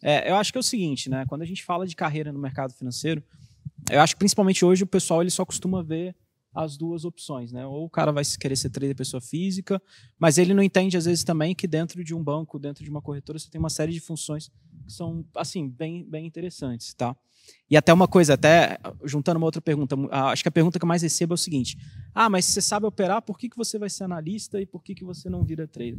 Eu acho que é o seguinte, né? Quando a gente fala de carreira no mercado financeiro, eu acho que principalmente hoje o pessoal ele só costuma ver as duas opções, né? Ou o cara vai querer ser trader pessoa física, mas ele não entende às vezes também que dentro de um banco, dentro de uma corretora, você tem uma série de funções que são assim bem interessantes, tá? E até uma coisa, até juntando uma outra pergunta, acho que a pergunta que eu mais recebo é o seguinte: mas se você sabe operar, por que você vai ser analista e por que você não vira trader?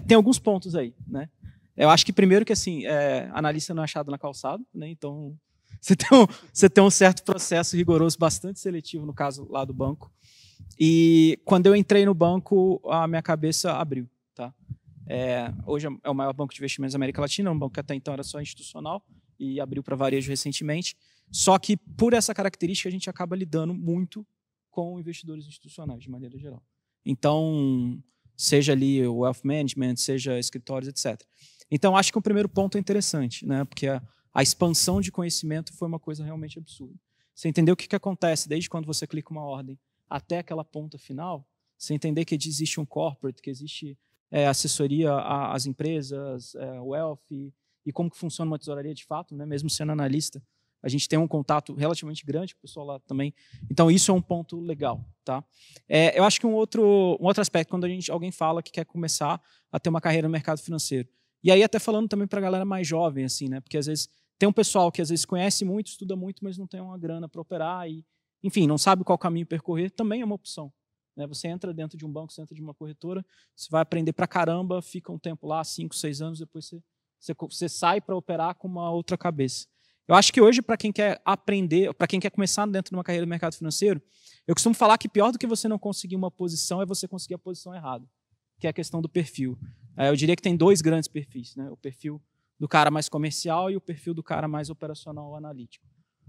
Tem alguns pontos aí, né? Eu acho que primeiro que assim, analista não é achado na calçada, né? Então você tem um certo processo rigoroso, bastante seletivo, no caso lá do banco. E quando eu entrei no banco, a minha cabeça abriu. Tá? Hoje é o maior banco de investimentos da América Latina, um banco que até então era só institucional e abriu para varejo recentemente. Só que, por essa característica, a gente acaba lidando muito com investidores institucionais, de maneira geral. Então, seja ali o wealth management, seja escritórios, etc. Então, acho que o primeiro ponto é interessante, né? Porque a expansão de conhecimento foi uma coisa realmente absurda. Você entender o que acontece desde quando você clica uma ordem até aquela ponta final, você entender que existe um corporate, que existe assessoria às empresas, wealth, e como que funciona uma tesouraria de fato, né? Mesmo sendo analista, a gente tem um contato relativamente grande com o pessoal lá também. Então, isso é um ponto legal. Tá? Eu acho que um outro aspecto, quando alguém fala que quer começar a ter uma carreira no mercado financeiro, e aí até falando também para a galera mais jovem, assim, né? Porque às vezes tem um pessoal que às vezes conhece muito, estuda muito, mas não tem uma grana para operar e, enfim, não sabe qual caminho percorrer, também é uma opção. Né? Você entra dentro de um banco, você entra de uma corretora, você vai aprender pra caramba, fica um tempo lá, 5, 6 anos, depois você sai para operar com uma outra cabeça. Eu acho que hoje, para quem quer aprender, para quem quer começar dentro de uma carreira no mercado financeiro, eu costumo falar que pior do que você não conseguir uma posição é você conseguir a posição errada, que é a questão do perfil. Eu diria que tem 2 grandes perfis, né? O perfil do cara mais comercial e o perfil do cara mais operacional ou analítico.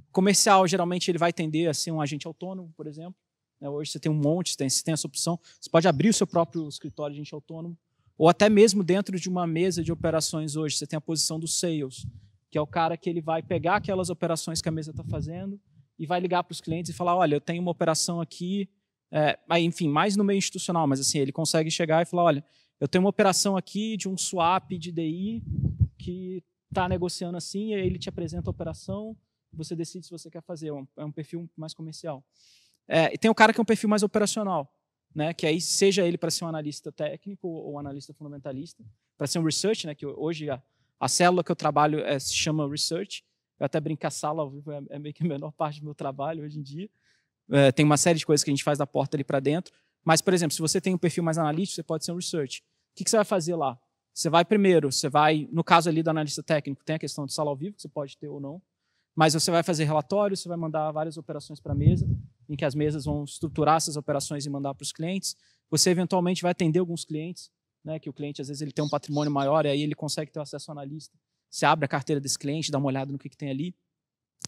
O comercial, geralmente, ele vai tender a ser um agente autônomo, por exemplo. Hoje você tem um monte, você tem essa opção. Você pode abrir o seu próprio escritório de agente autônomo, ou até mesmo dentro de uma mesa de operações hoje, você tem a posição do sales, que é o cara que ele vai pegar aquelas operações que a mesa está fazendo e vai ligar para os clientes e falar, olha, eu tenho uma operação aqui, enfim, mais no meio institucional, mas assim, ele consegue chegar e falar, olha, eu tenho uma operação aqui de um swap de DI que está negociando assim, e aí ele te apresenta a operação, você decide se você quer fazer, é um perfil mais comercial. E tem o cara que é um perfil mais operacional, né, que aí seja ele para ser um analista técnico ou um analista fundamentalista, para ser um research, né, que hoje a célula que eu trabalho se chama research, eu até brinco que a sala ao vivo é meio que a menor parte do meu trabalho hoje em dia, tem uma série de coisas que a gente faz da porta ali para dentro, mas, por exemplo, se você tem um perfil mais analítico, você pode ser um research. O que você vai fazer lá? Você vai, no caso ali do analista técnico, tem a questão de sala ao vivo, que você pode ter ou não, mas você vai fazer relatórios, você vai mandar várias operações para a mesa, em que as mesas vão estruturar essas operações e mandar para os clientes. Você, eventualmente, vai atender alguns clientes, né, que o cliente, às vezes, ele tem um patrimônio maior, e aí ele consegue ter acesso ao analista. Você abre a carteira desse cliente, dá uma olhada no que tem ali,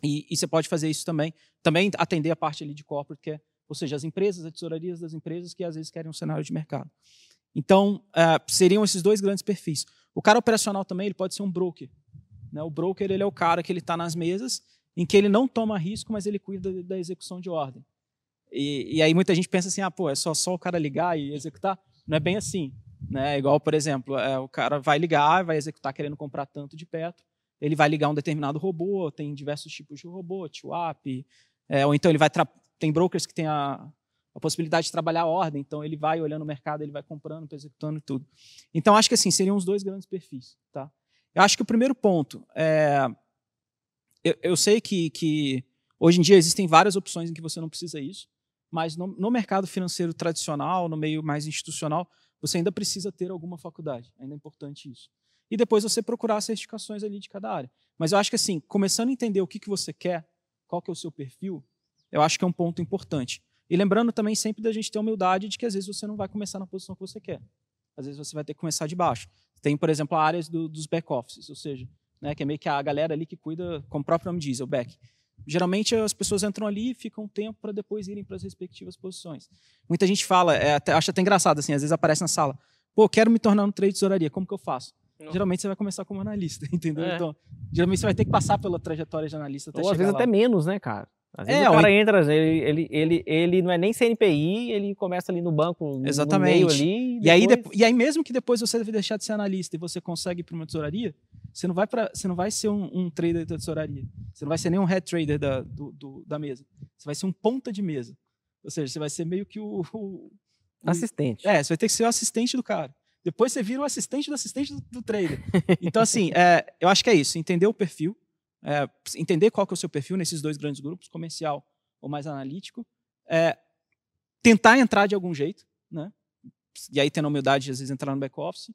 e você pode fazer isso também. Também atender a parte ali de corporate, ou seja, as empresas, as tesourarias das empresas que, às vezes, querem um cenário de mercado. Então, seriam esses 2 grandes perfis. O cara operacional também ele pode ser um broker. Né? O broker ele é o cara que está nas mesas, em que ele não toma risco, mas ele cuida da execução de ordem. E aí muita gente pensa assim, é só o cara ligar e executar. Não é bem assim. Né? Igual, por exemplo, o cara vai ligar, vai executar querendo comprar tanto de perto, ele vai ligar um determinado robô, tem diversos tipos de robô, TWAP, ou então ele tem brokers que têm a possibilidade de trabalhar a ordem, então ele vai olhando o mercado, ele vai comprando, executando tudo. Então, acho que assim, seriam os 2 grandes perfis. Tá? Eu acho que o primeiro ponto eu sei que hoje em dia existem várias opções em que você não precisa isso, mas no mercado financeiro tradicional, no meio mais institucional, você ainda precisa ter alguma faculdade, ainda é importante isso. E depois você procurar as certificações ali de cada área. Mas eu acho que assim, começando a entender o que você quer, qual que é o seu perfil, eu acho que é um ponto importante. E lembrando também sempre da gente ter humildade de que às vezes você não vai começar na posição que você quer. Às vezes você vai ter que começar de baixo. Tem, por exemplo, áreas dos back-offices, ou seja, né, que é meio que a galera ali que cuida, como o próprio nome diz, é o back. Geralmente as pessoas entram ali e ficam um tempo para depois irem para as respectivas posições. Muita gente fala, acho até engraçado, assim, às vezes aparece na sala, quero me tornar um trader de tesouraria, como que eu faço? Não. Geralmente você vai começar como analista, entendeu? Então, geralmente você vai ter que passar pela trajetória de analista até ou às vezes lá. até menos, né, cara? Às vezes o cara entra, ele não é nem CNPI, ele começa ali no banco, exatamente, no meio ali. E aí mesmo que depois você deve deixar de ser analista e você consegue ir para uma tesouraria, você não vai ser um trader da tesouraria. Você não vai ser nem um head trader da mesa. Você vai ser um ponta de mesa. Ou seja, você vai ser meio que o assistente. Você vai ter que ser o assistente do cara. Depois você vira o assistente do trader. Então, assim, eu acho que é isso. Entender o perfil. Entender qual que é o seu perfil nesses dois grandes grupos, comercial ou mais analítico, tentar entrar de algum jeito, né? E aí tendo a humildade de às vezes entrar no back-office,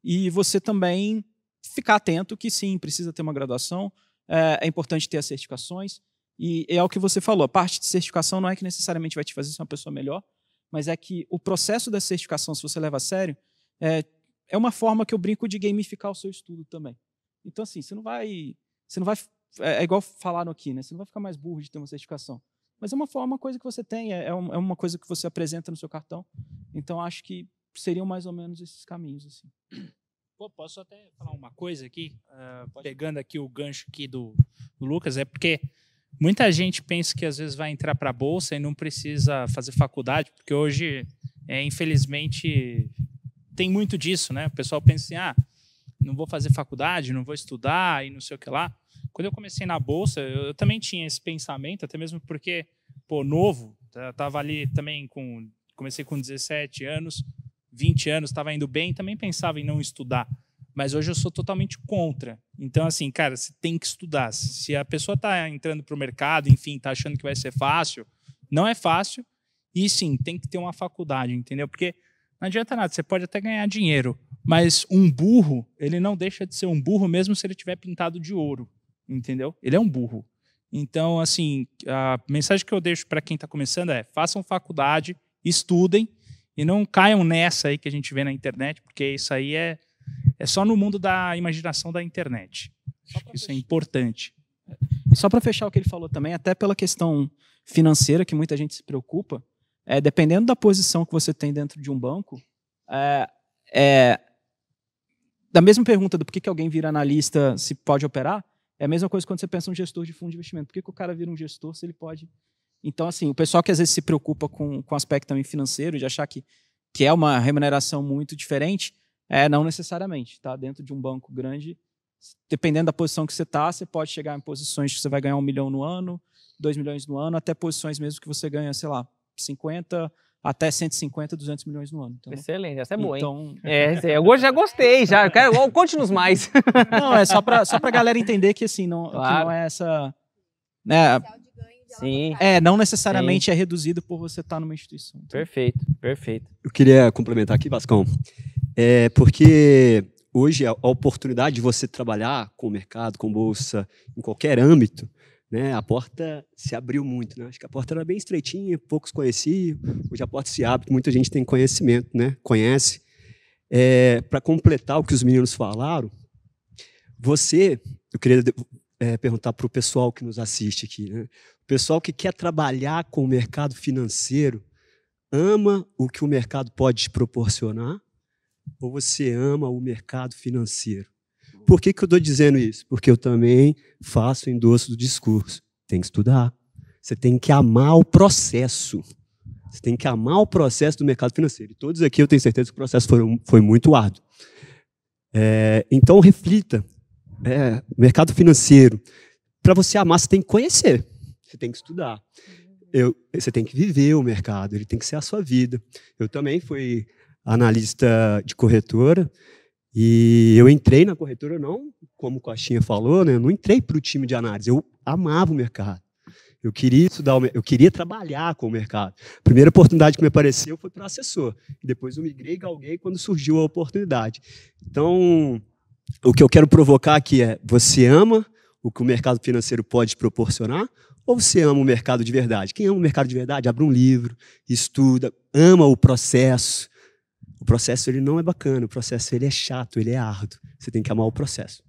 e você também ficar atento que sim, precisa ter uma graduação, é importante ter as certificações, e é o que você falou, a parte de certificação não é que necessariamente vai te fazer ser uma pessoa melhor, mas é que o processo da certificação, se você leva a sério, é uma forma que eu brinco de gamificar o seu estudo também. Então, assim, você não vai... É igual falaram aqui, né? Você não vai ficar mais burro de ter uma certificação. Mas é uma coisa que você tem, é uma coisa que você apresenta no seu cartão. Então, acho que seriam mais ou menos esses caminhos. Assim. Pô, posso até falar uma coisa aqui? Pegando aqui o gancho aqui do Lucas, é porque muita gente pensa que às vezes vai entrar para a Bolsa e não precisa fazer faculdade, porque hoje, infelizmente, tem muito disso, né? O pessoal pensa assim, não vou fazer faculdade, não vou estudar e não sei o que lá. Quando eu comecei na Bolsa, eu também tinha esse pensamento, até mesmo porque, novo, estava ali também comecei com 17 anos, 20 anos, estava indo bem, também pensava em não estudar. Mas hoje eu sou totalmente contra. Então, assim, cara, você tem que estudar. Se a pessoa está entrando para o mercado, enfim, está achando que vai ser fácil, não é fácil. E sim, tem que ter uma faculdade, entendeu? Porque não adianta nada, você pode até ganhar dinheiro, mas um burro, ele não deixa de ser um burro mesmo se ele tiver pintado de ouro, entendeu? Ele é um burro. Então, assim, a mensagem que eu deixo para quem está começando é: façam faculdade, estudem e não caiam nessa aí que a gente vê na internet, porque isso aí é só no mundo da imaginação da internet. Acho que isso é importante. E só para fechar o que ele falou também, até pela questão financeira que muita gente se preocupa, dependendo da posição que você tem dentro de um banco, da mesma pergunta do por que alguém vira analista se pode operar, é a mesma coisa quando você pensa um gestor de fundo de investimento. Por que o cara vira um gestor se ele pode... Então, assim, o pessoal que às vezes se preocupa com o aspecto também financeiro, de achar que é uma remuneração muito diferente, não necessariamente. Tá? Dentro de um banco grande, dependendo da posição que você está, você pode chegar em posições que você vai ganhar 1 milhão no ano, 2 milhões no ano, até posições mesmo que você ganha, sei lá, 50 até 150, 200 milhões no ano. Então, excelente, essa é boa, então... hein? Eu já gostei, já. Conte-nos mais. Não, é só pra galera entender que, assim, não, claro, que não é essa... Né, sim. Não necessariamente sim, é reduzido por você estar numa instituição. Então... Perfeito, perfeito. Eu queria complementar aqui, Vascão, porque hoje a oportunidade de você trabalhar com o mercado, com bolsa, em qualquer âmbito, né, a porta se abriu muito, né? Acho que a porta era bem estreitinha, poucos conheciam, hoje a porta se abre, muita gente tem conhecimento, né? Conhece. Para completar o que os meninos falaram, eu queria perguntar para o pessoal que nos assiste aqui, né? O pessoal que quer trabalhar com o mercado financeiro, ama o que o mercado pode te proporcionar ou você ama o mercado financeiro? Por que eu estou dizendo isso? Porque eu também faço endosso do discurso. Tem que estudar. Você tem que amar o processo. Você tem que amar o processo do mercado financeiro. E todos aqui eu tenho certeza que o processo foi muito árduo. Então, reflita. O mercado financeiro, para você amar, você tem que conhecer. Você tem que estudar. Você tem que viver o mercado. Ele tem que ser a sua vida. Eu também fui analista de corretora. E eu entrei na corretora, não, como o Coxinha falou, né, eu não entrei para o time de análise, eu amava o mercado. Eu queria estudar, eu queria trabalhar com o mercado. A primeira oportunidade que me apareceu foi para assessor. E depois eu migrei e galguei quando surgiu a oportunidade. Então, o que eu quero provocar aqui é: você ama o que o mercado financeiro pode proporcionar ou você ama o mercado de verdade? Quem ama o mercado de verdade, abre um livro, estuda, ama o processo. O processo ele não é bacana, o processo ele é chato, ele é árduo. Você tem que amar o processo.